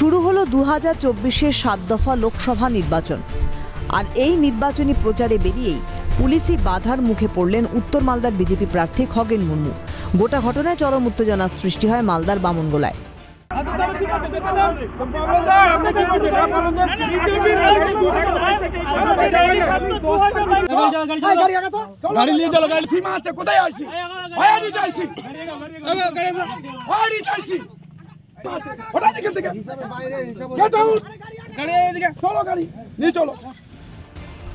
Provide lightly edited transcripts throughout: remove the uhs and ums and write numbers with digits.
শুরু হলো 2024-এর 7 দফা লোকসভা নির্বাচন। আর এই নির্বাচনী প্রচারে বেরিয়েই পুলিশি বাধার মুখে পড়লেন উত্তর মালদার বিজেপি প্রার্থী খগেন মুর্মু। গোটা ঘটনায় চরম উত্তেজনার সৃষ্টি হয় মালদার বামনগোলায়।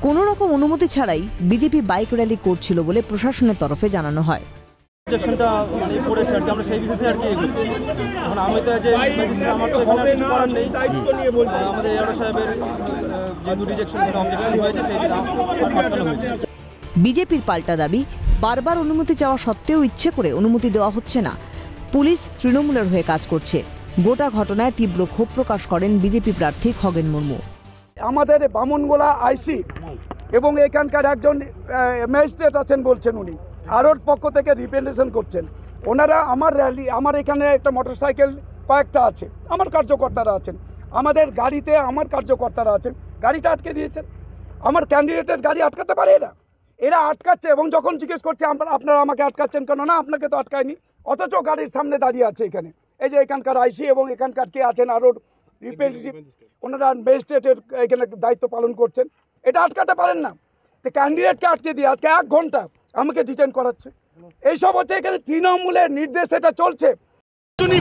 কোনো রকম অনুমতি ছাড়াই বিজেপি বাইক র্যালি করছিল বলে প্রশাসনের তরফে জানানো হয়। অবজেকশনটা মানে পড়েছে আর কি, আমরা সেই বিশেষে আর কি এগোচ্ছি। এখন আমি তো যে আমার তো এখানে কিছু করার নেই, আমাদের এআরও সাহেবের যেহেতু রিজেকশন অবজেকশন হয়েছে সেই জন্য আটকানো হয়েছে। বিজেপির পাল্টা দাবি, বারবার অনুমতি চাওয়া সত্ত্বেও ইচ্ছে করে অনুমতি দেওয়া হচ্ছে না। পুলিশ তৃণমূলের হয়ে কাজ করছে। গোটা ঘটনায় তীব্র ক্ষোভ প্রকাশ করেন বিজেপি প্রার্থী খগেন মুর্মু। আমাদের বামনগোলা আইসি এবং এখানকার একজন ম্যাজিস্ট্রেট আছেন বলছেন, উনি আরোর পক্ষ থেকে রিপ্রেজেন্টেশন করছেন। ওনারা আমার র্যালি, আমার এখানে একটা মোটরসাইকেল কয়েকটা আছে, আমার কার্যকর্তারা আছেন, আমাদের গাড়িতে আমার কার্যকর্তারা আছেন, গাড়িটা আটকে দিয়েছেন। আমার ক্যান্ডিডেটের গাড়ি আটকাতে পারে এরা আটকাচ্ছে। এবং যখন জিজ্ঞেস করছে আপনারা আমাকে আটকাচ্ছেন কেন, না আপনাকে তো আটকায়নি, অথচ গাড়ির সামনে দাঁড়িয়ে আছে এখানে এই যে এখানকার আইসি এবং এখানকার কে আছেন আরোর রিপ্রেজেন্টেটিভ, ওনারা ম্যাজিস্ট্রেটের এখানে দায়িত্ব পালন করছেন। এটা আটকাতে পারেন না, তো ক্যান্ডিডেটকে আটকে দিয়ে আজকে 1 ঘন্টা আমাকে ডিটেইন করাচ্ছে। এইসব হচ্ছে এখানে তৃণমূলের নির্দেশ, এটা চলছে।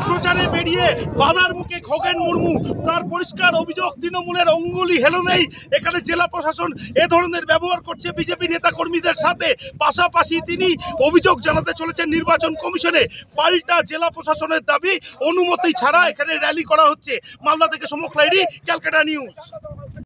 প্রচারে বেরিয়ে বাধার মুখে খগেন মুর্মু, তার পরিষ্কার অভিযোগ তৃণমূলের অঙ্গুলি হেলনেই এখানে জেলা প্রশাসন এ ধরনের ব্যবহার করছে বিজেপি নেতা কর্মীদের সাথে। পাশাপাশি তিনি অভিযোগ জানাতে চলেছেন নির্বাচন কমিশনে। পাল্টা জেলা প্রশাসনের দাবি, অনুমতি ছাড়া এখানে র্যালি করা হচ্ছে। মালদা থেকে সমক লাইরি, ক্যালকাটা নিউজ।